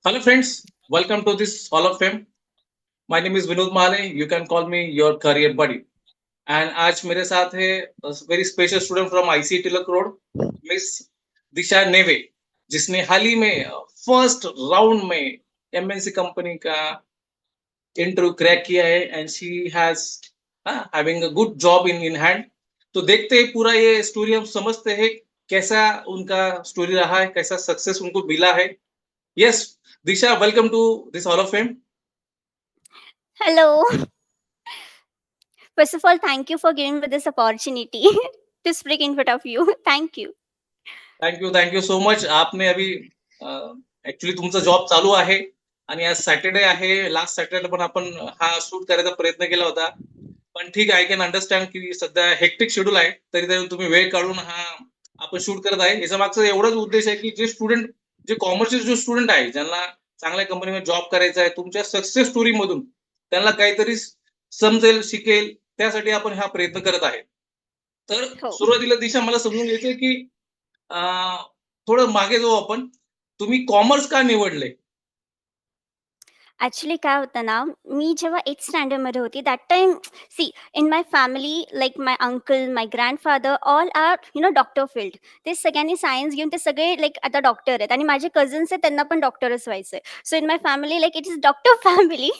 Hello, friends. Welcome to this Hall of Fame. My name is Vinod Mahle. You can call me your career buddy. And आज मेरे साथ है very special student from आईसी Tilak road, miss दिशा नेवे, जिसने हाल ही में first round में MNC company का इंटरव्यू क्रैक किया है end she has having a good job in hand. तो देखते हैं पूरा ये स्टोरी, हम समझते हैं कैसा उनका स्टोरी रहा है, कैसा सक्सेस उनको मिला है. Yes, Disha, welcome to this hall of fame. Hello. First of all, thank you for giving me this opportunity to speak in front of you. Thank you. Thank you so much. आपने अभी actually तुमचा job चालू आहे आणि आज Saturday आहे. Last Saturday पण आपण हा शूट करायचा प्रयत्न केला होता. पण ठीक आहे, आय कॅन अंडरस्टँड की सध्या हेक्टिक शेड्यूल आहे. तरी तुम्ही वेळ काढून हा आपण शूट करत आहे. याच्या मागचा एवढाच उद्देश आहे की जे कॉमर्सचे जे स्टुडंट आहे, ज्यांना चांगल्या कंपनीमध्ये जॉब करायचा आहे, तुमच्या सक्सेस स्टोरीमधून त्यांना काहीतरी समजेल, शिकेल, त्यासाठी आपण हा प्रयत्न करत आहे. तर हो. सुरुवातीला दिशा मला समजून घ्यायचंय की थोडं मागे जाऊ आपण. तुम्ही कॉमर्स का निवडले? ॲक्चुअली काय होतं ना, मी जेव्हा 8th स्टँडर्डमध्ये होती that time see in my family like my uncle, my grandfather all are doctor field. ते सगळ्यांनी सायन्स घेऊन ते सगळे लाइक आता डॉक्टर आहेत आणि माझे कझन्स आहेत त्यांना पण डॉक्टरच व्हायचंय. So in my family like it is doctor family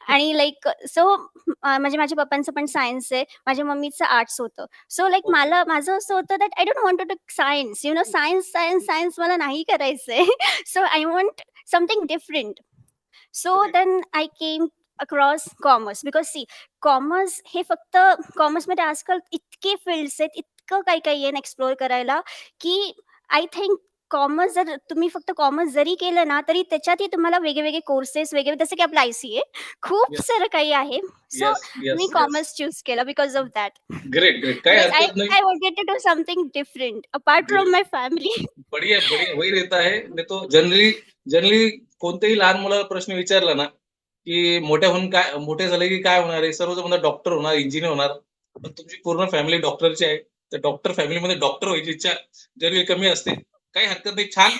आणि लाइक सो म्हणजे माझ्या पप्पांचं पण सायन्स आहे. माझ्या मम्मीचं आर्ट्स होतं. So like okay. माझं असं होतं that I don't want to take science. Science, science, science मला नाही करायचंय. So I want something different. So correct. then I came across commerce because see commerce हे फक्त कॉमर्समध्ये आजकाल इतके फील्ड्स आहेत, इतकं काही काही आहे ना एक्सप्लोर करायला, की आय थिंक कॉमर्स जर तुम्ही फक्त कॉमर्स जरी केलं ना, तरी त्याच्यातही तुम्हाला वेगळे कोर्सेस वेगळे जसं की आपलं आय-सी-ए खूप येस, सारं काही आहे. सो येस, मी येस, येस. कॉमर्स चूज केलं because of that. Great, great. काही बिकॉज आय हरकत नाही. I wanted to do something different apart from great. My family. बढ़िया, बढ़िया. वही रहता है. नाही तो जनरली जनरली कोणत्याही लहान मुलाला प्रश्न विचारला ना, की मोठे झाले की काय होणार आहे? सर्वजण म्हणतात डॉक्टर होणार, इंजिनिअर होणार. पण तुमची पूर्ण फॅमिली डॉक्टरची आहे. तर डॉक्टर फॅमिलीमध्ये डॉक्टर व्हायची इच्छा जनरली कमी असते. काही हरकत नाही. छान.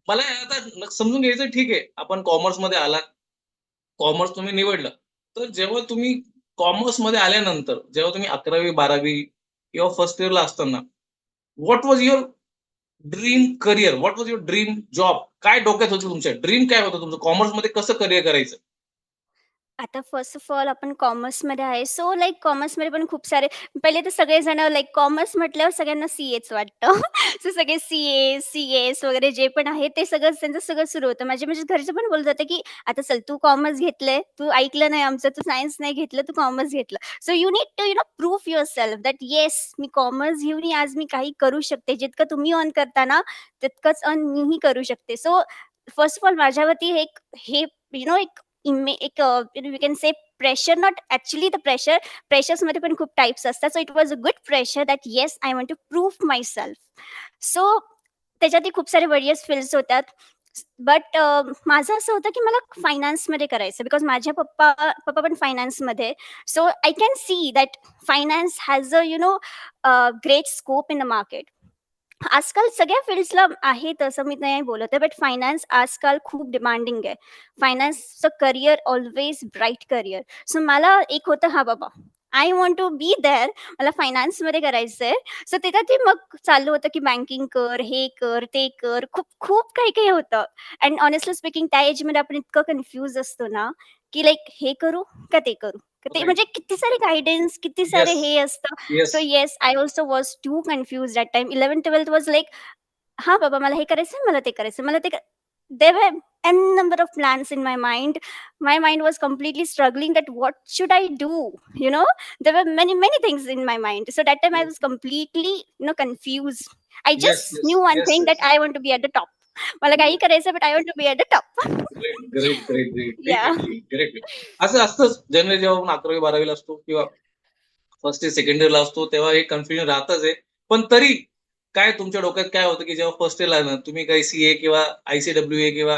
मला आता समजून घ्यायचं, ठीक आहे. आपण कॉमर्समध्ये आलात. कॉमर्स तुम्ही निवडलं. तर जेव्हा तुम्ही कॉमर्समध्ये आल्यानंतर, जेव्हा तुम्ही 11वी 12वी किंवा फर्स्ट इयरला असताना, what was your dream career? What was your dream job? काय डोक्यात होतं तुमच्या? ड्रीम काय होतं तुमचं? कॉमर्समध्ये कसं करियर करायचं? आता फर्स्ट ऑफ ऑल आपण कॉमर्समध्ये आहे. सो लाइक कॉमर्समध्ये पण खूप सारे पहिले तर सगळेजण लाइक कॉमर्स म्हटल्यावर सगळ्यांना सी-एच वाटतं. सो सगळे सी-ए, सी-एस वगैरे जे पण आहे ते सगळं त्यांचं सगळं सुरू होतं. माझे म्हणजे घरचे पण बोलत होते, की "आता चल तू कॉमर्स घेतलंय, तू ऐकलं नाही आमचं, तू सायन्स नाही घेतलं, तू कॉमर्स घेतलं. So you need to prove yourself that yes मी कॉमर्स घेऊनही आज मी काही करू शकते. जितकं तुम्ही अर्न करता ना, तितकंच अर्न मीही करू शकते." सो फर्स्ट ऑफ ऑल माझ्यावरती हे एक एक you can say pressure not actually the प्रेशर्समध्ये पण खूप टाइप्स असतात. So it was a good pressure that yes I want to prove my self. So त्याच्यातही खूप सारे व्हेरियस फील्ड्स होतात. बट माझं असं होतं की मला फायनान्समध्ये करायचं बिकॉज माझे पप्पा पप्पा पण फायनान्समध्ये. So I can see that finance has great scope in the market. आजकाल सगळ्या फील्ड्सला आहे तसं मी नाही बोलत आहे, बट फायनान्स आजकाल खूप डिमांडिंग आहे. फायनान्सचं career always bright career. So मला एक होतं, हां बाबा, I want to be there. मला फायनान्समध्ये करायचंय. सो त्याच्यातही मग चालू होतं, की बँकिंग कर, हे कर, ते कर. खूप खूप काही-काही होतं. अँड हॉनेस्टली स्पीकिंग त्या एजमध्ये आपण इतकं कन्फ्यूज असतो ना, की लाइक हे करू का ते करू? ते राइट. म्हणजे किती सारे गाईडन्स, किती सारे येस, हे असतं. Yes. So yes, I also was too confused that time. 11th-12th was like, "हां, बाबा मला हे करायचंय, मला ते करायचंय, मला ते There were n number of plans in my mind. My mind was completely struggling that what should I do? You know, there were many things in my mind. So that time I was completely, confused. I yes, just yes, knew one yes, thing yes. that I want to be at the top. मला काही करायचंय, but I want to be at the top. Great, great, great, great. ठीक आहे, Yeah. ठीक आहे. Great. असं असतंच generally जेव्हा आपण 11वी 12वी असतो किंवा फर्स्ट इयर, सेकंड इयरला असतो, तेव्हा हे कन्फ्युजन राहतच आहे. पण तरी काय तुमच्या डोक्यात काय होतं, की जेव्हा फर्स्ट इयरला आहे ना, तुम्ही काही सी-ए किंवा आय-सी-डब्ल्यू-ए किंवा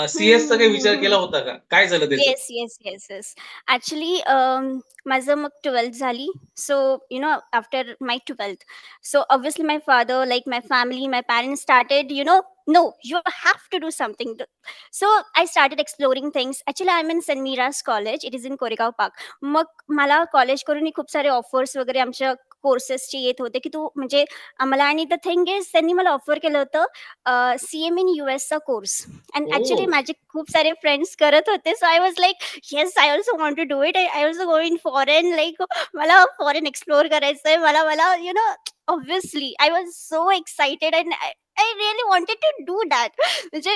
सीएसचा काही विचार केला होता का? काय झालं त्याचं? Yes, yes, yes, yes. Actually माझं मग 12th झाली. So after my 12th. So obviously my father, like my family, my parents started, "No, you have to do something." So I started exploring things. Actually, I'm in St. Mira's College. It is in Koregaon Park. मग मला college करूनही खूप सारे offers वगैरे आमच्या कोर्सेसचे येत होते, की तू म्हणजे आम्हाला आणि द थिंग इज त्यांनी मला ऑफर केलं होतं सी-एम इन यूएसचा कोर्स. And actually oh! माझे खूप सारे फ्रेंड्स करत होते. So I was like, "yes, I also want to do it. I also go in foreign." Like मला फॉरेन एक्सप्लोर करायचंय. मला मला obviously I was so excited and I I really wanted to do that. म्हणजे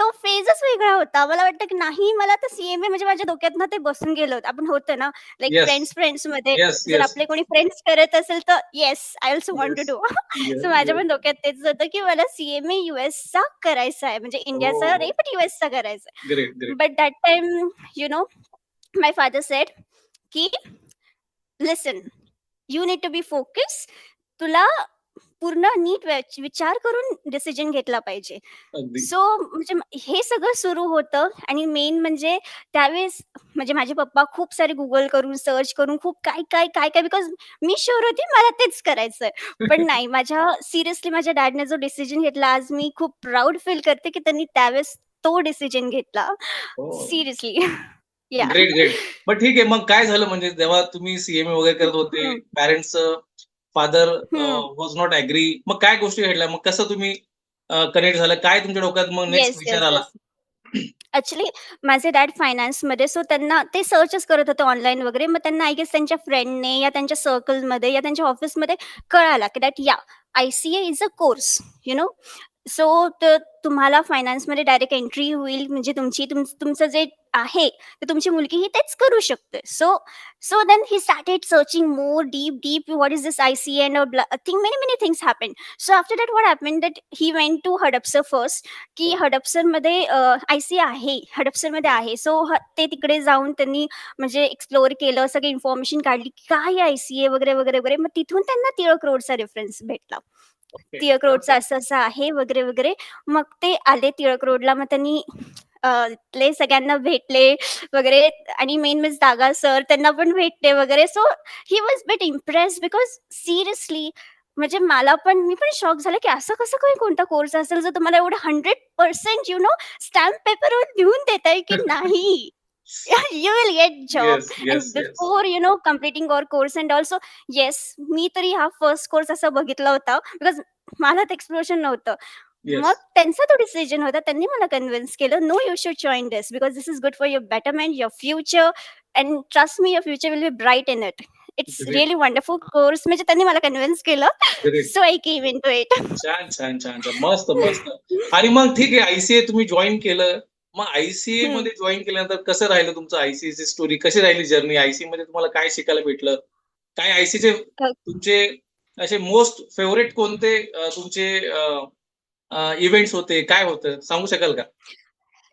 तो फेजच वेगळा होता. मला वाटतं की नाही मला आता सी-एम-ए म्हणजे माझ्या डोक्यातनं ते बसून गेलं होतं. आपण होतं ना, लाइक येस, फ्रेंड्समध्ये येस, जर येस, आपले कोणी फ्रेंड्स करत असेल तर yes, I also want to yes. Do. So yes, माझ्या येस. पण डोक्यात तेच होतं, की मला सी-एम-ए यूएसचा करायचा आहे. म्हणजे इंडियाचा नाही, ओह! बट यूएसचा करायचा आहे. Great, great. But that time you know my father said, की "listen, you need to be focus. तुला पूर्ण नीट विचार करून डिसिजन घेतला पाहिजे." अगदी. सो म्हणजे हे सगळं सुरू होतं आणि मेन म्हणजे त्यावेळेस म्हणजे माझे पप्पा खूप सारे Google करून, सर्च करून खूप काय बिकॉज मी शुअर होती मला तेच करायचंय. पण नाही, सिरियसली माझ्या डॅडने जो डिसिजन घेतला, आज मी खूप प्राउड फील करते, की त्यांनी त्यावेळेस तो डिसिजन घेतला. हो. सिरियसली. या. Great, great. मग ठीक आहे. मग काय झालं म्हणजे जेव्हा तुम्ही सीएमए वगैरे करत होते, हं, पॅरेंट्सचं फादर हं. Was not agree. मग काय गोष्टी घडल्या? मग कसं तुम्ही कनेक्ट झालं? काय तुमच्या डोक्यात मग नेक्स्ट येस, विचार येस, आला? येस. ॲक्चुअली माझे डॅड फायनान्समध्ये, सो त्यांना ते सर्चच करत होते ऑनलाईन वगैरे. मग त्यांना आय गेस त्यांच्या फ्रेंडने या त्यांच्या सर्कलमध्ये या त्यांच्या ऑफिसमध्ये कळाला, की that ICA is a course, you know. So तुम्हाला फायनान्समध्ये डायरेक्ट एंट्री होईल. म्हणजे तुमचं जे आहे, ते तुमची मुलगीही तेच करू शकते. So so then he started searching more deep, what is this ICA and think many things happened. So after that what happened that he went to Hadapsar first, की हडपसरमध्ये आय-सी आहे, हडपसरमध्ये आहे. सो ते तिकडे जाऊन त्यांनी म्हणजे एक्सप्लोर केलं, सगळी इन्फॉर्मेशन काढली, की काय आहे आय-सी-ए वगैरे, वगैरे, वगैरे. मग तिथून त्यांना टिळक रोडचा रेफरन्स भेटला. ओके. टिळक रोडचं असं-असं आहे वगैरे, वगैरे. मग ते आले टिळक रोडला. मग त्यांनी अ, ले सगळ्यांना भेटले वगैरे आणि मेन म्हणजे दागा सर त्यांना पण भेटले वगैरे. So he was bit impressed because seriously म्हणजे मी पण शॉक झाले, की असं कसं काय कोणता कोर्स असेल जो तुम्हाला एवढं 100% स्टॅम्प पेपरवर लिहून देताय, की नाही you will get job. Yes, And yes, yes. before completing our course and also yes, मी तरी हा फर्स्ट कोर्स असा बघितला होता बिकॉज मला ते एक्सप्लोजन नव्हतं. येस. मग त्यांचा तो डिसिजन होता. त्यांनी मला कन्विन्स केलं, "no, you should join this because this is good for your betterment, your future and trust me, your future will be bright in it. It's great, really wonderful course." म्हणजे त्यांनी मला convince केलं. Great. So I came into it. छान, छान, छान, छान. मस्त, मस्त. आणि मग ठीक आहे, आय तुम्ही जॉइन केलं. मग हं. आय-सी-एमध्ये जॉइन केल्यानंतर कसं राहिलं तुमचं आय-सी-एची स्टोरी? कशी राहिली जर्नी? आय-सी-मध्ये तुम्हाला काय शिकायला भेटलं? काय आय-सीचे तुमचे असे मोस्ट फेव्हरेट कोणते तुमचे इव्हेंट्स होते? काय होतं? सांगू शकाल का?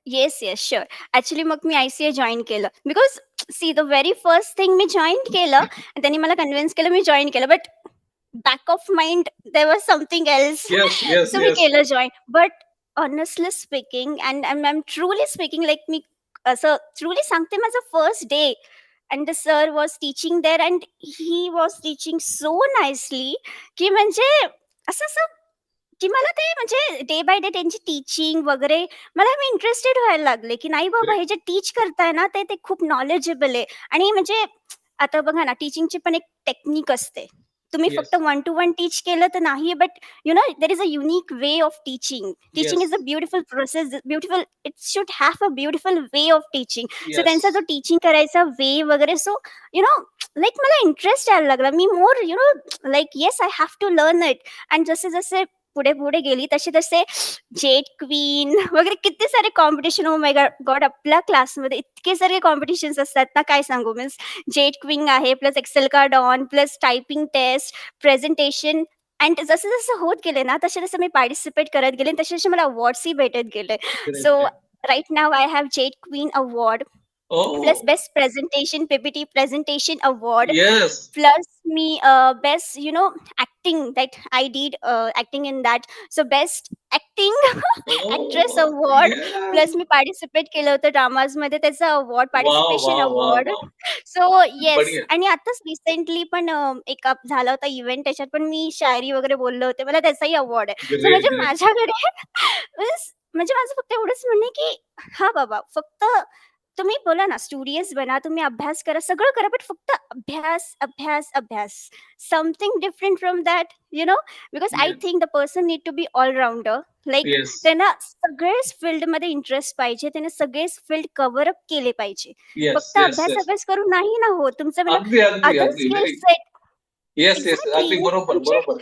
Yes, yes, sure. ॲक्चुअली मग मी आय-सी-ए जॉइन केलं. Because see the very first thing मी जॉइन केलं आणि त्यांनी मला कन्विन्स केलं, मी जॉइन केलं. But back of mind there was something else. Yes, yes, so मी येस. केलं join. But honestly speaking and I am truly speaking like मी असं ट्रुली सांगते माझं first day and the sir was teaching there and he was teaching so nicely, की म्हणजे असं असं की मला ते म्हणजे डे बाय डे त्यांची टीचिंग वगैरे मी इंटरेस्टेड व्हायला लागले, की नाही बाबा ग्रेट. हे जे टीच करताय ना ते ते खूप नॉलेजेबल आहे. आणि म्हणजे आता बघा ना टीचिंगची पण एक टेक्निक असते. तुम्ही फक्त yes, one to one teach केलं तर नाही, but there is a unique way of teaching. Teaching yes, is a beautiful process, beautiful it should have a beautiful way of teaching. So yes. त्यांचा जो teaching करायचा way वगैरे so you know like मला interest यायला लागला. मी more like yes I have to learn it. आणि जसे जसे पुढे गेली तसे जेट क्वीन वगैरे किती सारे कॉम्पिटिशन. ओ माय गॉड आपल्या क्लासमध्ये इतके सारे कॉम्पिटिशन्स असतात ना, काय सांगू. मीन्स जेट क्वीन आहे, प्लस एक्सेल का डॉन, plus typing test, presentation. And जसं होत गेले ना, तसे मी पार्टिसिपेट करत गेले, तसे मला अवॉर्ड्सही भेटत गेले. Great, so great. Right now I have jet queen award, oh! Plus best presentation, PPT presentation award, yes. Plus me best acting that I did acting in that. So best acting actress oh! Award yes. Plus me participate केलं होतं ड्रामाजमध्ये त्याचा award, wow! Participation wow! Wow! Award. Wow! So yes बढिया. आणि आत्ताच recently पण एक झाला होता इव्हेंट त्याच्यात पण मी शायरी वगैरे बोलले होते. मला त्याचाही अवॉर्ड आहे. सो ग्रेट, म्हणजे ग्रेट. माझ्याकडे म्हणजे माझं फक्त एवढंच म्हणणं आहे, की हां बाबा, फक्त तुम्ही बोला ना, स्टुडियस बना, तुम्ही अभ्यास करा, सगळं करा, बट फक्त अभ्यास, अभ्यास, अभ्यास. Something different from that, because I yes. Think the person need to be all rounder. Like yes. त्यांना सगळेच फील्डमध्ये इंटरेस्ट पाहिजे, त्याने सगळेच फील्ड कव्हर अप केले पाहिजे. येस, फक्त येस, अभ्यास, येस. अभ्यास करून नाही ना होत. तुमचं म्हणजे अगदी, अगदी, अदर अगदी. Skill very set yes, yes. Exactly अगदी बरोबर, तुमचे बरोबर.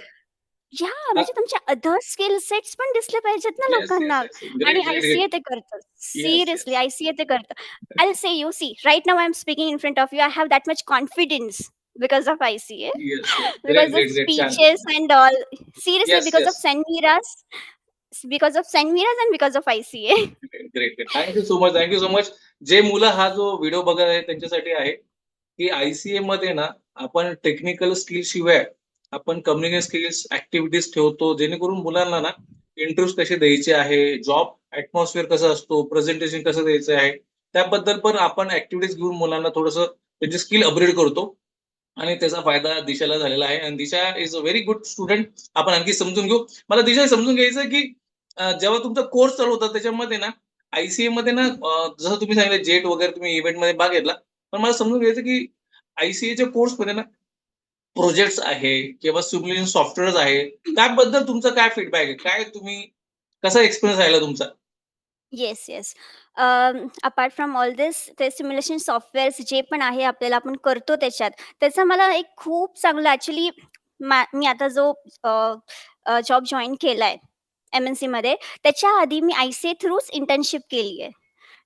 म्हणजे तुमचे अदर स्किल सेट्स पण दिसले पाहिजेत ना येस, येस, लोकांना येस. आणि ग्रेट, ग्रेट, आय-सी-ए ग्रेट. ते करतं. Yes, seriously yes. आय-सी-ए ते करतं. I say you see right now I am speaking in front of you. I have that much confidence because of ICA, yes, yes. Great, because of great, great. छान. Speeches and all. Seriously, yes, because of yes. St. Mira's, and because of ICA. Great, great, great. Thank you so much, thank you so much. जे मुलं हा जो video बघत आहेत त्यांच्यासाठी आहे, की आय-सी-एमध्ये ना आपण टेक्निकल स्किल्स शिवाय आपण कम्युनिकेशन स्किल्स, ॲक्टिव्हिटीज ठेवतो, जेणेकरून मुलांना ना इंटरव्ह्यूज कसे द्यायचे आहे, जॉब ॲटमॉस्फिअर कसा असतो, प्रेझेंटेशन कसं द्यायचं आहे, त्याबद्दल पण आपण ॲक्टिव्हिटीज घेऊन मुलांना थोडंसं त्यांची स्किल अपग्रेड करतो आणि त्याचा फायदा दिशाला झालेला आहे आणि Disha is a very good student. आपण आणखी समजून घेऊ. मला दिशा समजून घ्यायचं की जेव्हा तुमचा कोर्स चालू होता त्याच्यामध्ये ना आय-सी-एमध्ये ना जसं तुम्ही सांगितलं जेट वगैरे तुम्ही इव्हेंटमध्ये भाग घेतला. पण मला समजून घ्यायचं की आय-सी-एच्या कोर्समध्ये ना प्रोजेक्ट्स आहे किंवा सिम्युलेशन सॉफ्टवेअर्स आहे. त्याबद्दल तुमचा काय फीडबॅक आहे? काय तुम्ही कसा एक्सपिरियन्स राहिला तुमचा? Yes, yes. Apart from all this ते सिम्युलेशन सॉफ्टवेअर्स जे पण आहे आपल्याला आपण करतो त्याच्यात, त्याचा मला एक खूप चांगला ॲक्चुअली मी आता जो जॉब जॉइन केलाय एम-एन-सीमध्ये, त्याच्या आधी मी आय-सी-ए थ्रूच इंटर्नशिप केली आहे.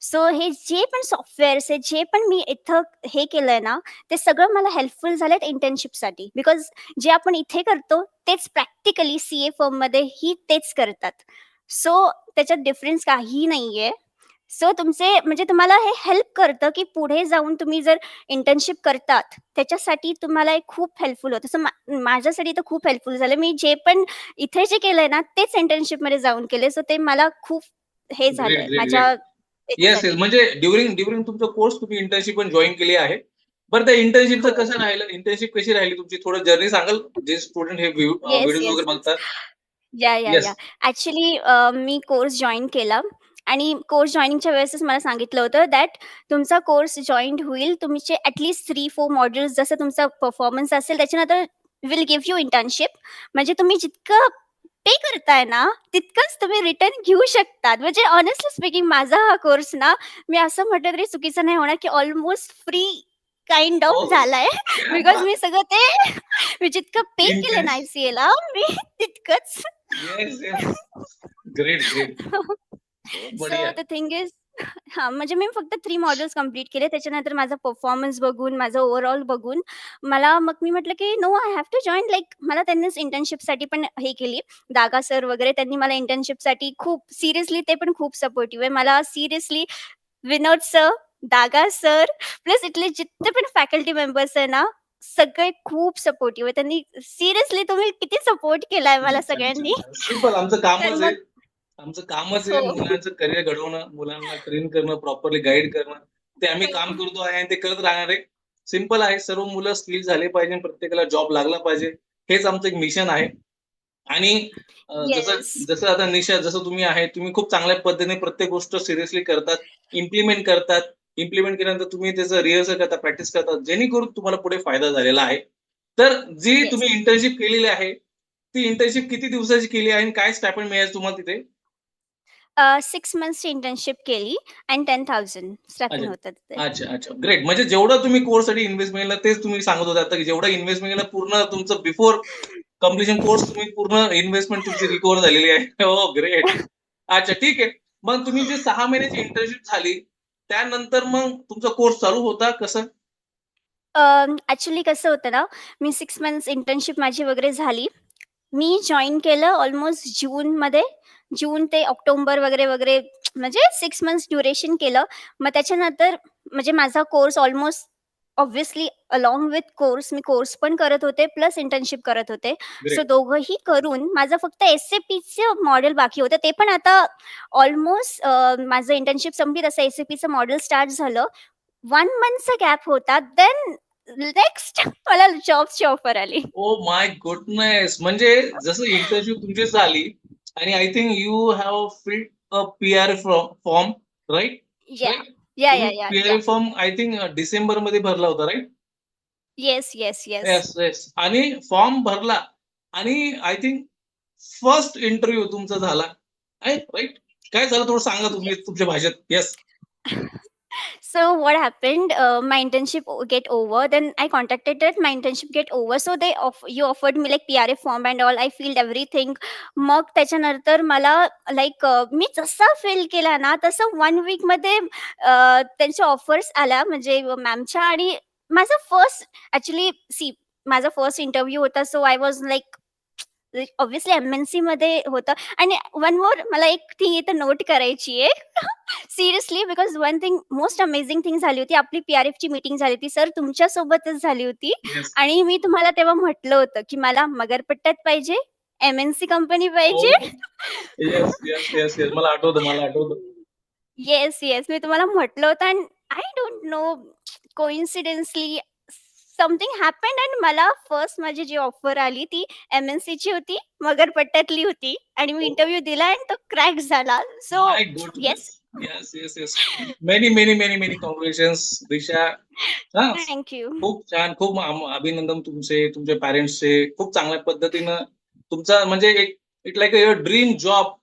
सो हे जे पण सॉफ्टवेअर्स आहेत, जे पण मी इथं हे केलंय ना, ते सगळं मला हेल्पफुल झालेत इंटर्नशिपसाठी. बिकॉज जे आपण इथे करतो, तेच प्रॅक्टिकली सी-ए फर्ममध्येही तेच करतात. सो त्याच्यात डिफरन्स काहीही नाहीये. सो तुमचे म्हणजे तुम्हाला हे हेल्प करतं, की पुढे जाऊन तुम्ही जर इंटर्नशिप करतात, त्याच्यासाठी तुम्हाला हे खूप हेल्पफुल होतं. सो माझ्यासाठी तर खूप हेल्पफुल झालं. मी जे पण इथे जे केलंय ना, तेच इंटर्नशिपमध्ये जाऊन केले. सो ते मला खूप हे ग्रेट, झालंय ग्रेट, ग्रेट. माझ्या येस, येस. याच्यासाठी. म्हणजे ड्युरिंग ड्युरिंग तुमचा कोर्स तुम्ही इंटर्नशिप पण जॉइन केली आहे. बरं त्या इंटर्नशिपचं हो. कसं राहिलं? इंटर्नशिप कशी राहिली तुमची? थोडं जर्नी सांगाल? जे स्टुडंट हे येस, व्हिडिओज येस, वगैरे येस. बघतात. या. येस. ॲक्चुअली मी कोर्स जॉइन केला आणि कोर्स जॉइनिंगच्या वेळेसच मला सांगितलं होतं दॅट तुमचा कोर्स जॉइंट होईल. तुमचे ॲट लीस्ट 3-4 मॉड्यूल्स जसं तुमचा परफॉर्मन्स असेल त्याच्यानंतर विल गिव्ह यू इंटर्नशिप. म्हणजे तुम्ही जितकं पे करताय ना, तितकंच तुम्ही रिटर्न घेऊ शकतात. म्हणजे हॉनेस्टली स्पीकिंग माझा हा कोर्स ना, मी असं म्हटलं तरी चुकीचं नाही होणार, की ऑलमोस्ट फ्री काइंड ऑफ ओह! झालाय. क्या बिकॉज मी बात सगळं ते मी जितकं पे है! केलं ना इंटर्नशिप. ICAला मी तितकंच येस, येस. Great, great. बहुत सो बढिया. द थिंग इज हां, म्हणजे मी फक्त 3 मॉड्यूल्स कंप्लीट केले. त्याच्यानंतर माझा परफॉर्मन्स बघून, माझं ओव्हरऑल बघून मग मी म्हटलं, की "no, I have to join." Like मला त्यांनीच इंटर्नशिपसाठी पण हे केली. दागा सर वगैरे त्यांनी मला इंटर्नशिपसाठी खूप सिरियसली ते पण खूप सपोर्टिव्ह आहे. मला सिरियसली विनोद सर, दागा सर प्लस इथले जितके पण फॅकल्टी मेंबर्स आहे ना, सगळे खूप सपोर्टिव्ह आहे. त्यांनी सिरियसली तुम्ही किती सपोर्ट केलाय मला छान, छान, छान, सगळ्यांनी. छान. सिंपल आमचं तर कामच आहे. मग आमचं कामच आहे हो. मुलांचं करियर घडवणं, मुलांना ट्रेन करणं, प्रॉपरली गाईड करणं. ते आम्ही काम हो. करतो आहे आणि ते करत राहणार आहे. सिंपल आहे. सर्व मुलं स्किल झाले पाहिजे, प्रत्येकाला जॉब लागला पाहिजे. हेच आमचं एक मिशन आहे. आणि जसं येस. जसं आता निशा जसं तुम्ही आहे, तुम्ही खूप चांगल्या पद्धतीने प्रत्येक गोष्ट सिरियसली करतात, इम्प्लिमेंट करतात. इम्प्लिमेंट केल्यानंतर तुम्ही त्याचं रिहर्सल करता, प्रॅक्टिस करता, जेणेकरून तुम्हाला पुढे फायदा झालेला आहे. तर जी येस. तुम्ही इंटर्नशिप केलेली आहे, ती इंटर्नशिप किती दिवसाची केली आहे आणि काय स्टायपेंड मिळायचं तुम्हाला तिथे? 6 मंथ्सची इंटर्नशिप केली आणि 10,000 अच्छा. स्टायपेंड होतं तिथे. अच्छा, अच्छा. ग्रेट. म्हणजे जेवढं तुम्ही कोर्ससाठी इन्व्हेस्टमेंट केलं तेच तुम्ही सांगत होता आता, की जेवढं इन्व्हेस्टमेंट केलं पूर्ण तुमचं बिफोर कंप्लीशन कोर्स तुम्ही पूर्ण इन्व्हेस्टमेंट तुमची रिकव्हर झालेली आहे. हो, ग्रेट. अच्छा, ठीक आहे. मग तुम्ही जे 6 महिन्याची इंटर्नशिप झाली, त्यानंतर मग तुमचा कोर्स चालू होता कसं? कसं होतं ना, मी 6 मंथ्स इंटर्नशिप माझी वगैरे झाली. मी जॉइन केलं ऑलमोस्ट जूनमध्ये. जून ते ऑक्टोबर वगैरे, वगैरे म्हणजे 6 मंथ्स ड्युरेशन केलं. मग त्याच्यानंतर म्हणजे माझा course almost obviously along with course me course पण करत होते, प्लस इंटर्नशिप करत होते. So great. दोघंही करून माझं फक्त एस-ए-पीचं मॉडेल बाकी होतं. ते पण आता ऑलमोस्ट माझं इंटर्नशिप संपली तसं एस-ए-पीचं मॉडेल स्टार्ट झालं. 1 मंथचा गॅप होता. देन नेक्स्ट मला जॉबची ऑफर आली. Oh my goodness! म्हणजे जसं इंटर्नशिप तुमची झाली आणि I think you have filled a PR form right? या, राइट? या, तुम्ही या, या, या. पी-आर फॉर्म आय थिंक डिसेंबरमध्ये भरला होता right? Yes, yes, yes. Yes, yes. आणि फॉर्म भरला आणि आय थिंक फर्स्ट इंटरव्ह्यू तुमचा झाला. आहे राइट? काय झालं थोडं सांगा तुम्ही येस. तुमच्या भाषेत? Yes. So what happened? My internship get over. Then I contacted that my internship get over. So they you offered me like PRA form and all. I filled everything. मग त्याच्यानंतर मला लाइक मी जसा fill केला ना तसं 1 वीकमध्ये त्यांच्या offers आल्या म्हणजे मॅमच्या आणि माझा फर्स्ट ॲक्चुअली माझा फर्स्ट इंटरव्ह्यू होता. So I was like obviously एम-एन-सीमध्ये होतं आणि वन मोर मला एक थिंग इथं नोट करायची आहे. Seriously because one thing most amazing thing झाली होती. आपली पी-आर-एफची मीटिंग झाली होती. सर तुमच्यासोबतच झाली होती येस. आणि मी तुम्हाला तेव्हा म्हटलं होतं, की मला मगरपट्ट्यात पाहिजे, एम-एन-सी कंपनी पाहिजे. Oh! Yes, yes, yes, yes. मला आठवतं, मला आठवतं. Yes, yes. मी तुम्हाला म्हटलं होतं and I don't know coincidentally something happened and मला फर्स्ट माझी जी ऑफर आली ती एम-एन-सीची होती, मगरपट्ट्यातली होती आणि मी ओह इंटरव्ह्यू दिला आणि तो क्रॅक झाला. So my yes. Goodness! Yes, yes, yes. Many, many, many, many congratulations Disha. हां, थँक यू. खूप छान. खूप अभिनंदन तुमचे, तुमच्या पॅरेंट्सचे. खूप चांगल्या पद्धतीनं तुमचा म्हणजे एक it like your dream job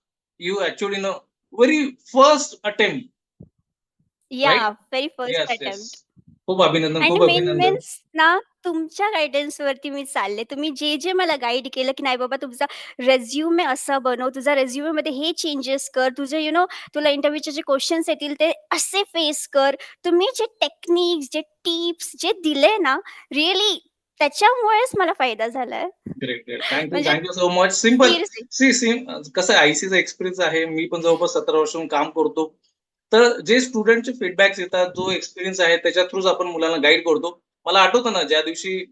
you actually know very first attempt right? Yeah! Very first yes, yes. Attempt. खूप अभिनंदन, आणि खूप मेन अभिनंदन. मीन्स ना, तुमच्या गाईडन्सवरती मी चालले. तुम्ही जे मला गाईड केलं, की नाही बाबा तुमचा रिझ्यूमे असा बनव, तुझा रिझ्यूमेमध्ये हे चेंजेस कर, तुझे तुला इंटरव्ह्यूचे जे क्वेशन्स येतील ते असे फेस कर. तुम्ही जे टेक्निक्स, जे टिप्स जे दिले ना, रिअली त्याच्यामुळेच मला फायदा झालाय. Great, great. थँक यू, म्हणजे thank you so much. Simple seriously. कसं आहे आय-सीचा एक्सपिरियन्स आहे. मी पण जवळपास 17 वर्षांपासून काम करतो. तर जे स्टुडंटचे फीडबॅक्स येतात, जो एक्सपिरियन्स आहे त्याच्या थ्रूच आपण मुलांना गाईड करतो. मला आठवतं ना, ज्या दिवशी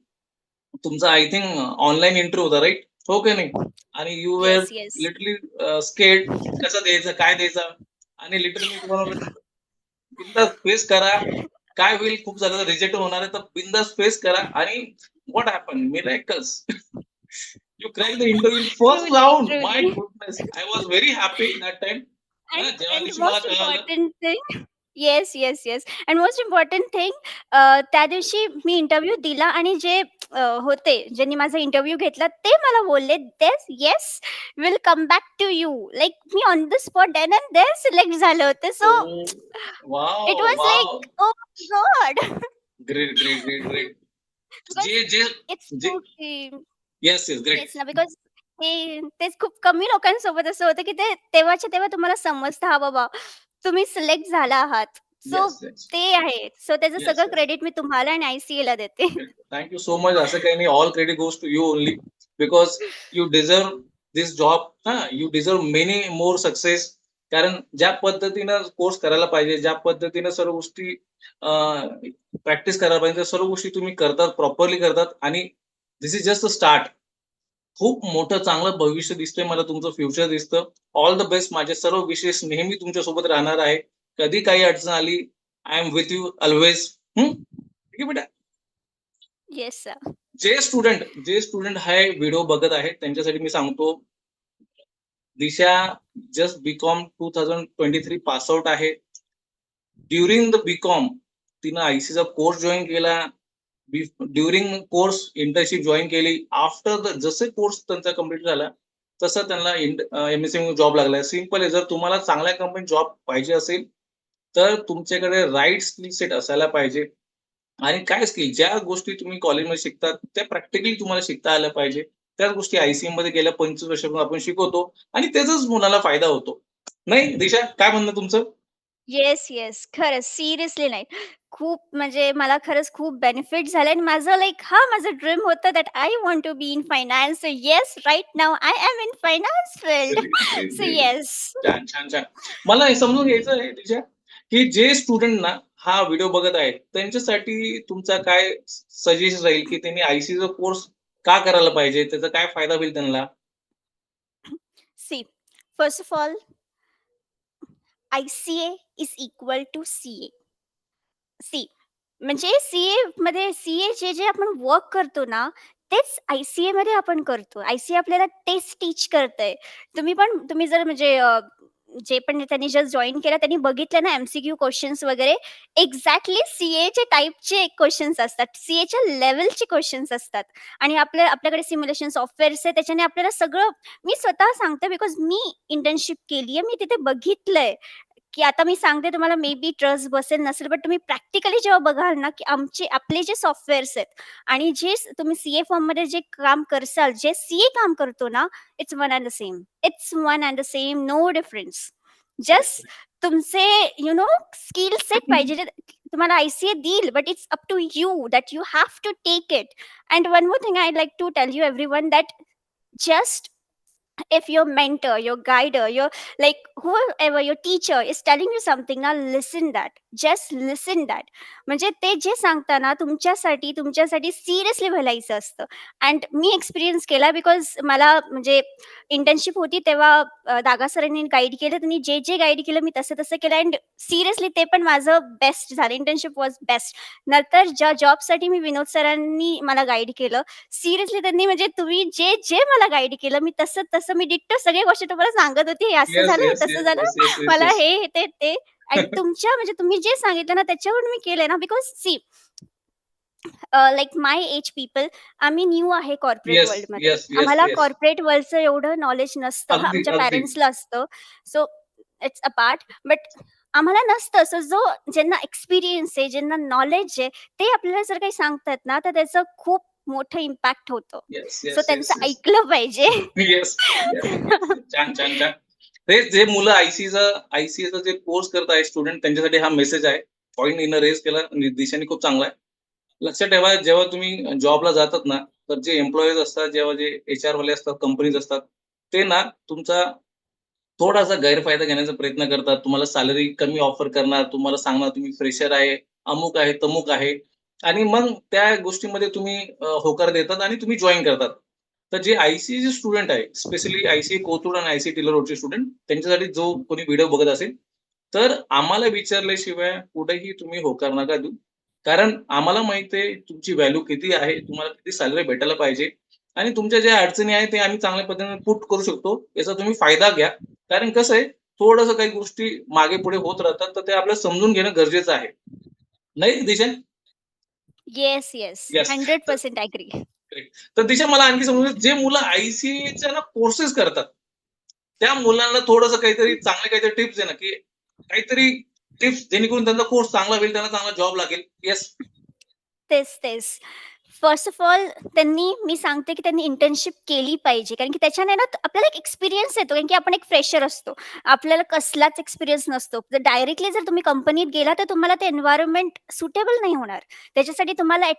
तुमचा आय थिंक ऑनलाईन इंटरव्ह्यू होता राइट? हो की नाही? आणि you were yes, yes. Literally scared कसं द्यायचं, काय द्यायचं? आणि लिटरली तुम्हाला म्हटलं, बिनधास्त फेस करा. काय होईल खूप झालं तर रिजेक्ट होणार आहे, तर बिनधास्त फेस करा आणि what happened? Miracles. You crack the interview in first truly, round. My truly. Goodness! I was very happy that time. And जेव्हा and दिवशी मला most कळालं. important thing yes, yes, yes. And most important thing त्या दिवशी मी interview दिला आणि जे होते, ज्यांनी माझा इंटरव्ह्यू घेतला ते मला बोलले, "देस yes, will come back to you." Like मी on the spot then and there select झाले होते. So oh! It wow! Was wow! Like oh my god. Great, great, great, great. Because जे जे इट्स जे येस, येस. ग्रेट. येस ना, because तेच खूप कमी लोकांसोबत असं होतं, की ते तेव्हाच्या तेव्हा तुम्हाला समजतं, हां बाबा, तुम्ही सिलेक्ट झाला आहात. So yes, yes. ते आहे. सो त्याचं येस, सगळं येस. क्रेडिट मी तुम्हाला आणि आय-सी-एला देते. Thank you so much. असं काही नाही. All credit goes to you only because you deserve this job. हां, you deserve many more success. कारण ज्या पद्धतीनं कोर्स करायला पाहिजे, ज्या पद्धतीनं सर्व गोष्टी प्रॅक्टिस करायला पाहिजे, त्या सर्व गोष्टी तुम्ही करतात, प्रॉपरली करतात आणि this is just a start. खूप मोठं चांगलं भविष्य दिसतंय मला, तुमचं फ्युचर दिसतं. All the best. माझे सर्व विशेष नेहमी तुमच्यासोबत राहणार आहे. कधी काही अडचण आली, I am with you always. ठीक आहे बेटा? Yes sir. जे स्टुडंट हा व्हिडिओ बघत आहेत, त्यांच्यासाठी मी सांगतो, Disha just BCom 2023 pass out आहे. ड्युरिंग द बी-कॉम तिनं आय-सीचा कोर्स जॉइन केला. ड्युरिंग कोर्स इंटर्नशिप जॉइन केली. आफ्टर द जसे कोर्स त्यांचा कंप्लीट झाला, तसं त्यांना एम-एस-सी जॉब लागला. सिंपल आहे. जर तुम्हाला चांगल्या कंपनीत जॉब पाहिजे असेल, तर तुमच्याकडे राइट स्किल सेट असायला पाहिजे. आणि काय स्किल ज्या गोष्टी तुम्ही कॉलेजमध्ये शिकता, त्या प्रॅक्टिकली तुम्हाला शिकता आल्या पाहिजे. त्याच गोष्टी आय-सी-एममध्ये गेल्या 25 वर्षापासून आपण शिकवतो आणि त्याचाच मुलाला फायदा होतो. नाही दिशा, काय म्हणणं तुमचं? Yes, yes. खरंच सिरियसली नाही. खूप म्हणजे मला खरंच खूप बेनिफिट झाले आणि माझं लाइक माझं ड्रीम होतं that I want to be in finance. So yes, right now I am in finance field. Great, great, so great. Yes. छान, छान, छान. मला हे समजून घ्यायचं आहे दिशा, की जे स्टुडंट ना हा व्हिडिओ बघत आहेत, त्यांच्यासाठी तुमचा काय सजेशन राहील, की त्यांनी आय-सी-चा कोर्स का करायला पाहिजे? त्याचा काय फायदा होईल त्यांना? See, first of all, ICA is equal to CA. See म्हणजे सीएमध्ये जे आपण वर्क करतो ना, तेच आय-सी-एमध्ये आपण करतो. आय-सी-ए आपल्याला तेच टीच करतंय. तुम्ही जर म्हणजे जे पण त्यांनी जस्ट जॉइन केलं त्यांनी बघितलं ना एम-सी-क्यू क्वेशन्स वगैरे, एक्झॅक्टली सीएच्या टाइपचे क्वेशन्स असतात. सीएच्या लेव्हलचे क्वेशन्स असतात आणि आपल्याकडे सिम्युलेशन सॉफ्टवेअर्स आहे त्याच्याने आपल्याला सगळं मी स्वतः सांगते बिकॉज मी इंटर्नशिप केली आहे. मी तिथे बघितलंय. की आता मी सांगते तुम्हाला मे बी ट्रस्ट बसेल नसेल, बट तुम्ही प्रॅक्टिकली जेव्हा बघाल ना, की आपले जे सॉफ्टवेअर्स आहेत आणि तुम्ही सीए फर्ममध्ये जे काम करसाल, जे सीए काम करतो ना, it's one and the same. It's one and the same, no difference. Just तुमचे स्किल सेट पाहिजे. जे तुम्हाला आय-सी-ए देईल, but it's up to you that you have to take it. And one more thing I like to tell you everyone that just if your mentor, your guider, your like whoever your teacher is telling you something, now listen that, just listen that. म्हणजे ते जे सांगता ना तुमच्यासाठी seriously भलायचं असतं. And me experience केला because मला म्हणजे इंटर्नशिप होती तेव्हा दागा सरांनी गाईड केलं. त्यांनी जे गाईड केलं मी तसं केलं अँड सिरियसली ते पण माझं बेस्ट झालं. Internship was best. नंतर ज्या जॉबसाठी मी विनोद सरांनी मला गाईड केलं, सिरियसली त्यांनी म्हणजे तुम्ही जे मला गाईड केलं मी तसं मी डिट्टो सगळ्या गोष्टी तुम्हाला सांगत होती. हे असं येस, झालं, हे येस, तसं येस, झालं. येस, येस, येस, मला येस. हे, ते आणि तुमच्या म्हणजे तुम्ही जे सांगितलं ना त्याच्यावरून मी केलंय ना because see like my age people आम्ही न्यू आहे कॉर्पोरेट येस, वर्ल्डमध्ये. येस, येस, आम्हाला येस. कॉर्पोरेट वर्ल्डचं एवढं नॉलेज नसतं. हां, अगदी, आमच्या अगदी. पॅरेंट्सला असतं. So it's a part. But आम्हाला नसतं. सो ज्यांना एक्सपिरियन्स आहे, ज्यांना नॉलेज आहे, ते आपल्याला जर काही सांगतात ना, तर त्याचं खूप मोठं इम्पॅक्ट होतं. येस, सो येस, त्यांचं येस, येस. ऐकलं पाहिजे. Yes, yes. छान, छान, छान. तेच जे मुलं आय-सी-एचा जे कोर्स करत आहे स्टुडंट त्यांच्यासाठी हा मेसेज आहे. पॉइंट हिनं रेज केला दिशाने खूप चांगला आहे. लक्षात ठेवा जेव्हा तुम्ही जॉबला जातात ना, तर जे एम्प्लॉईज असतात, जेव्हा जे एच-आर वाले असतात, कंपनीज असतात, ते ना तुमचा थोडासा गैरफायदा घेण्याचा प्रयत्न करतात. तुम्हाला सॅलरी कमी ऑफर करणार, तुम्हाला सांगणार तुम्ही फ्रेशर आहे, अमुक आहे, तमुक आहे आणि मग त्या गोष्टीमध्ये तुम्ही होकार देतात आणि तुम्ही जॉइन करतात. तर जे आय-सी-चे स्टुडंट आहे, स्पेशली आय-सी कोथरूड आणि आय-सी टिलर रोडचे स्टुडंट त्यांच्यासाठी जो कोणी व्हिडिओ बघत असेल, तर आम्हाला विचारल्याशिवाय कुठेही तुम्ही होकार नका देऊ. कारण आम्हाला माहिती आहे तुमची व्हॅल्यू किती आहे, तुम्हाला किती सॅलरी भेटायला पाहिजे आणि तुमच्या ज्या अडचणी आहेत, ते आम्ही चांगल्या पद्धतीने पुट करू शकतो. याचा तुम्ही फायदा घ्या. कारण कसं आहे, थोडंसं काही गोष्टी मागे-पुढे होत राहतात, तर ते आपल्याला समजून घेणं गरजेचं आहे. नाही दिशा? Yes, yes. येस. तर 100% ॲग्री. करेक्ट. तर दिशा मला आणखी समजून जे मुलं आय-सी-एच्या ना कोर्सेस करतात, त्या मुलांना थोडंसं काहीतरी चांगले काहीतरी टिप्स आहे ना, की काहीतरी टिप्स जेणेकरून त्यांचा कोर्स चांगला होईल, त्यांना चांगला जॉब लागेल. येस. तेच. फर्स्ट ऑफ ऑल मी सांगते की त्यांनी इंटर्नशिप केली पाहिजे. कारण की त्याच्याने ना आपल्याला एक एक्सपिरियन्स येतो. कारण की आपण एक फ्रेशर असतो. आपल्याला कसलाच एक्सपिरियन्स नसतो. जर तुम्ही कंपनीत गेला तर तुम्हाला ते एन्व्हायर्नमेंट सुटेबल नाही होणार. त्याच्यासाठी तुम्हाला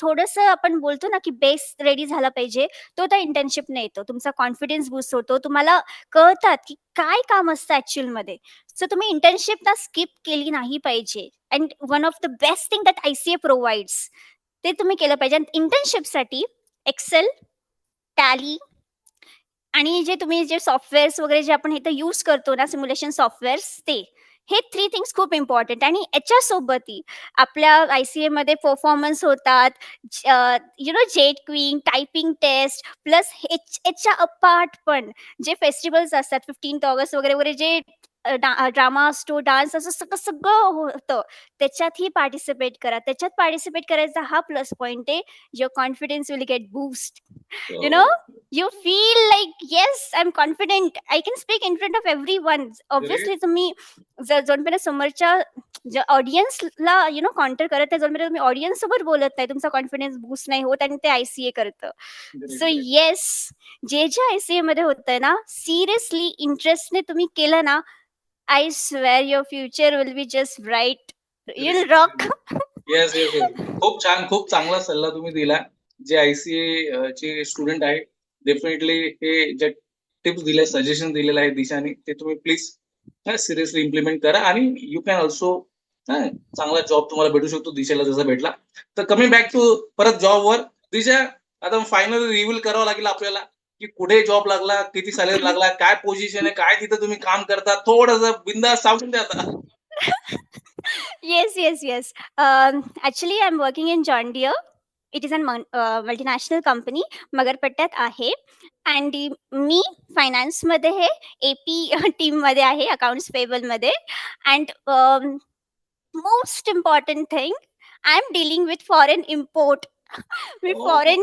थोडंसं आपण बोलतो ना, की बेस रेडी झाला पाहिजे. तो त्या इंटर्नशिपने येतो. तुमचा कॉन्फिडन्स बूस्ट होतो. तुम्हाला कळतात की काय काम असतं ॲक्चुअलमध्ये. सो तुम्ही इंटर्नशिप ना स्किप केली नाही पाहिजे. And one of the best thing that ICA provides ते तुम्ही केलं पाहिजे. आणि इंटर्नशिपसाठी एक्सेल, टॅली आणि जे सॉफ्टवेअर्स वगैरे जे आपण इथं यूज करतो ना सिम्युलेशन सॉफ्टवेअर्स ते. हे 3 थिंग्स खूप इम्पोर्टंट आणि याच्यासोबतही आपल्या आय-सी-एमध्ये परफॉर्मन्स होतात. जेट क्वीन, टायपिंग टेस्ट प्लस याच्या अपार्ट पण जे फेस्टिव्हल्स असतात 15th ऑगस्ट वगैरे जे ड्रामा असतो, डान्स असं सगळं होतं. त्याच्यातही पार्टिसिपेट करा. त्याच्यात पार्टिसिपेट करायचा हा प्लस पॉइंट आहे. Your confidence will get boost. You know? You feel like, "Yes, I'm confident. I can speak in front of everyone." Great. Obviously तुम्ही जोपर्यंत समोरच्या ऑडियन्सला काउंटर करत नाही, जोपर्यंत तुम्ही ऑडियन्स सोबत बोलत नाही, तुमचा कॉन्फिडन्स बूस्ट नाही होत आणि ते आय-सी-ए करतं. Great, so great. येस, जे आय-सी-एमध्ये होतंय ना, सिरियसली इंटरेस्टने तुम्ही केलं ना, I swear your future will be just bright. You great, will great, rock. Great. Yes, yes, yes. खूप छान, खूप चांगला सल्ला तुम्ही दिला. जे आय-सी-ए चे स्टुडंट आहेत, डेफिनिटली हे ज्या टिप्स दिल्या, सजेशन दिलेलं आहे दिशाने, ते तुम्ही प्लीज सिरियसली इम्प्लिमेंट करा आणि यू कॅन अल्सो हां, चांगला जॉब तुम्हाला भेटू शकतो दिशाला जसा भेटला. तर कमिंग बॅक टू परत जॉबवर. दिशा, आता फायनली रिव्हील करावं लागेल आपल्याला, की कुठे जॉब लागला, किती सॅलरी लागला, काय पोझिशन आहे, काय तिथं तुम्ही काम करता? थोडंसं बिनधास्त सांगून द्या आता. Yes, yes, yes. Actually, I'm working in John Deere. It is a multinational company. मगरपट्ट्यात आहे आणि मी फायनान्समध्ये आहे. AP टीममध्ये आहे, अकाउंट्स पेबलमध्ये and most important thing I am dealing with foreign import. मी ओह! फॉरेन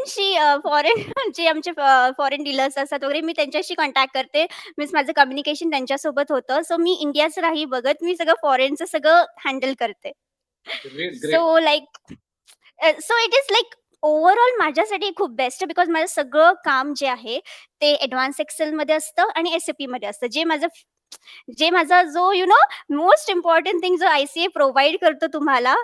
जे आमचे फॉरेन डीलर्स असतात वगैरे मी त्यांच्याशी कॉन्टॅक्ट करते. मीन्स माझं कम्युनिकेशन त्यांच्यासोबत होतं. सो मी इंडियाचं नाही बघत. मी सगळं फॉरेनचं सगळं हँडल करते. Great, great. So like so it is like overall माझ्यासाठी खूप बेस्ट आहे बिकॉज माझं सगळं काम जे आहे ते ॲडव्हान्स एक्सेलमध्ये असतं आणि SAPमध्ये असतं. जे माझा जो मोस्ट इम्पोर्टंट थिंग जो ICA प्रोव्हाईड करतो तुम्हाला,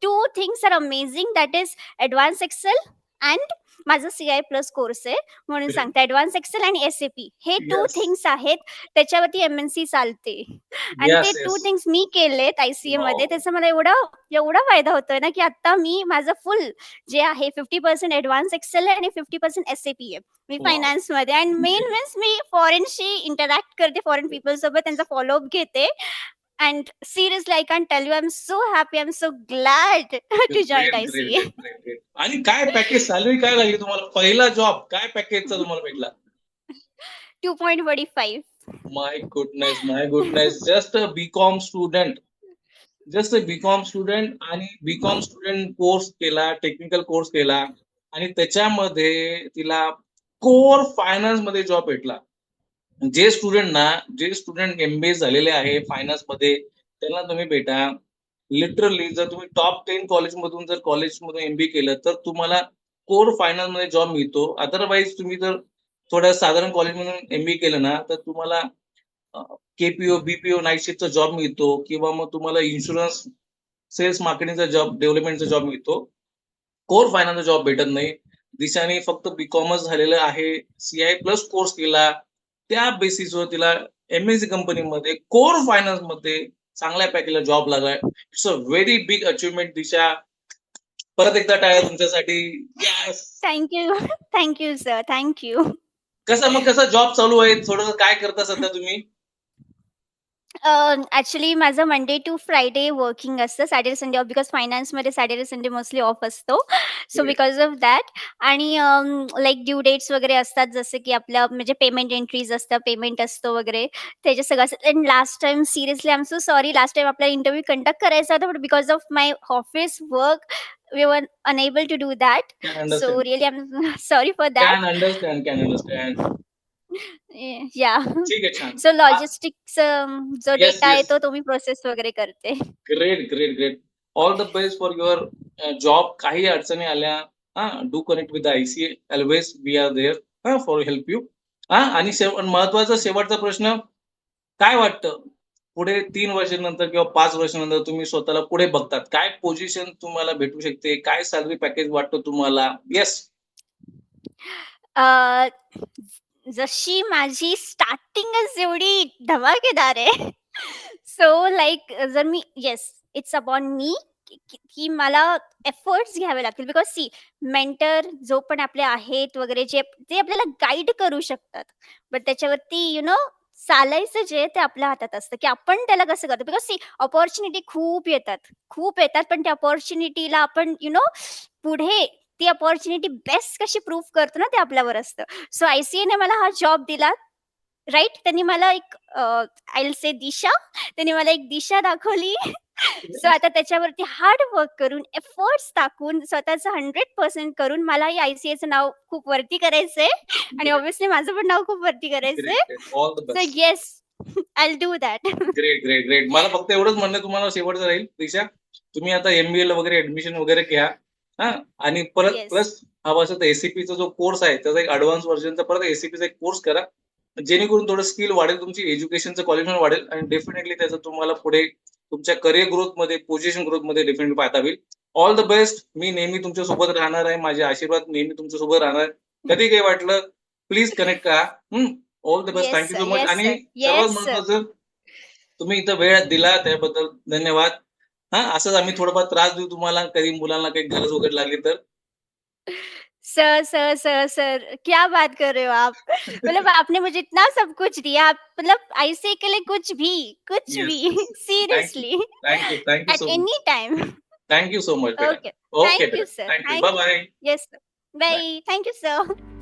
2 things are amazing that is advance Excel and माझा CI प्लस कोर्स आहे म्हणून ग्रेट. सांगते. ॲडव्हान्स एक्सेल आणि SAP हे 2 येस. थिंग्स आहेत. त्याच्यावरती MNC चालते आणि ते येस, 2 येस. थिंग्स मी केलेत ICAमध्ये. वॉव! त्याचा मला एवढा एवढा फायदा होतोय ना, की आता मी माझं फुल जे आहे 50% ॲडव्हान्स एक्सेल आहे आणि 50% SAP आहे. मी वॉव! फायनान्समध्ये अँड मेन मीन्स मी फॉरेनशी इंटरॅक्ट करते, फॉरेन पीपलसोबत त्यांचा फॉलोअप घेते and seriously I can't tell you I am so happy, I am so glad to join great, great, ICA. Great, great, great. आणि काय पॅकेज सॅलरी काय लागली तुम्हाला? पहिला जॉब काय पॅकेजचा तुम्हाला भेटला? 2.45. My goodness, my goodness. Just a BCom student आणि बी-कॉम स्टुडंट कोर्स केला, टेक्निकल कोर्स केला आणि त्याच्यामध्ये तिला कोर फायनान्समध्ये जॉब भेटला. जे स्टुडंट MBA झालेले आहे फायनान्समध्ये, त्यांना तुम्ही भेटा. लिटरली जर तुम्ही टॉप 10 कॉलेजमधून MBA केलं, तर तुम्हाला कोर फायनान्समध्ये जॉब मिळतो. अदरवाईज तुम्ही जर थोड्या साधारण कॉलेजमधून MBA केलं ना, तर तुम्हाला BPO नाईट शिफ्टचा जॉब मिळतो किंवा मग तुम्हाला इन्शुरन्स, सेल्स मार्केटिंगचा जॉब, डेव्हलपमेंटचा जॉब मिळतो. कोर फायनान्सचा जॉब भेटत नाही. दिशाने फक्त बी-कॉमच झालेलं आहे. CI प्लस कोर्स केला. त्या बेसिसवर तिला MNC कंपनीमध्ये कोर फायनान्समध्ये चांगल्या पॅकेजला जॉब लागलाय. It's a very big achievement Disha. परत एकदा टाळ्या तुमच्यासाठी. Yes! Thank you. Thank you sir. Thank you. कसा जॉब चालू आहे? थोडंसं काय करता सध्या तुम्ही? ॲक्चुअली माझं मंडे टू फ्रायडे वर्किंग असतं. सॅटर्डे संडे ऑफ बिकॉज फायनान्समध्ये सॅटर्डे संडे मोस्टली ऑफ असतो. So great. Because of that आणि लाइक ड्यू डेट्स वगैरे असतात जसं की आपलं म्हणजे पेमेंट एंट्रीज असतं, पेमेंट असतो वगैरे त्याचे सगळं असतं. And last time seriously I am so sorry last time आपला इंटरव्ह्यू कंडक्ट करायचा होता but because of my office work we were unable to do that. Can so understand. Really I am sorry for can that. Understand, can understand. Yeah. ठीक आहे, छान. So logistics जो yes, data आहे yes. तो मी process वगैरे करते. Great, great, great. All the best for your job. काही अडचणी आल्या, do connect with the ICA. Always we are there for help you. आणि महत्त्वाचा शेवटचा प्रश्न, काय वाटतं? पुढे 3 वर्षानंतर किंवा 5 वर्षानंतर तुम्ही स्वतःला पुढे बघतात. काय पोझिशन तुम्हाला भेटू शकते? काय सॅलरी पॅकेज वाटतं तुम्हाला? येस. अ, जशी माझी स्टार्टिंगच एवढी धमाकेदार आहे. सो लाइक जर मी येस, इट्स अपॉन मी की मला एफर्ट्स घ्यावे लागतील. बिकॉज सी मेंटर जो पण आपले आहेत वगैरे जे ते आपल्याला गाईड करू शकतात. बट त्याच्यावरती चालायचं जे ते आपल्या हातात असतं, की आपण त्याला कसं करतो. बिकॉज सी अपॉर्च्युनिटी खूप येतात. पण त्या अपॉर्च्युनिटीला आपण पुढे ती अपॉर्च्युनिटी बेस्ट कशी प्रूव्ह करतो ना, ते आपल्यावर असतं. सो ICAने मला हा जॉब दिला, राइट? त्यांनी मला एक आय विल से दिशा. त्यांनी मला एक दिशा दाखवली. सो आता त्याच्यावरती हार्ड वर्क करून, एफर्ट्स टाकून, स्वतःचं 100% करून मला या ICAचं नाव खूप वरती करायचंय आणि ग्रेट, ऑब्व्हियसली माझं पण नाव खूप वरती करायचंय. Great, great. All the so best. Yes, I will do that. Great, great, great. मला फक्त एवढंच म्हणणं तुम्हाला शेवटचं राहील, दिशा. तुम्ही आता MBAला वगैरे ॲडमिशन वगैरे घ्या. हां. आणि परत येस. प्लस हवा असेल तर SAPचा जो कोर्स आहे, त्याचा एक एडव्हान्स व्हर्जनचा परत SAPचा एक कोर्स करा. जेणेकरून थोडं स्किल वाढेल तुमची, एज्युकेशनचं क्वालिफिकेशन वाढेल आणि डेफिनिटली त्याचा तुम्हाला पुढे तुमच्या करियर ग्रोथमध्ये, पोझिशन ग्रोथमध्ये डेफिनेटली फायदा होईल. All the best. मी नेहमी तुमच्या सोबत राहणार आहे. माझे आशीर्वाद नेहमी तुमच्या सोबत राहणार आहे. कधी काही वाटलं, प्लीज कनेक्ट करा. All the best. Yes thank you sir, so much. Yes आणि सर, सर्वात येस सर. महत्त्वाचं, तुम्ही इथं वेळ दिला त्याबद्दल धन्यवाद. हां, असंच आम्ही थोडाफार त्रास देऊ तुम्हाला, कधी मुलांना काही गरज वगैरे लागली तर. सर, सर, सर, सर, क्या बात कर रहे हो आप? मतलब आपने मुझे इतना सब कुछ दिया, आप मतलब ऐसे के लिए कुछ येस, भी, yes. Thank you. Seriously, thank you. Thank you at so any much. Time. Thank you so much बेटा. ओके. ओके थैंक यू बेटा. Sir, thank you. Thank you. Bye bye. Yes sir. Bye. Bye. Thank you sir.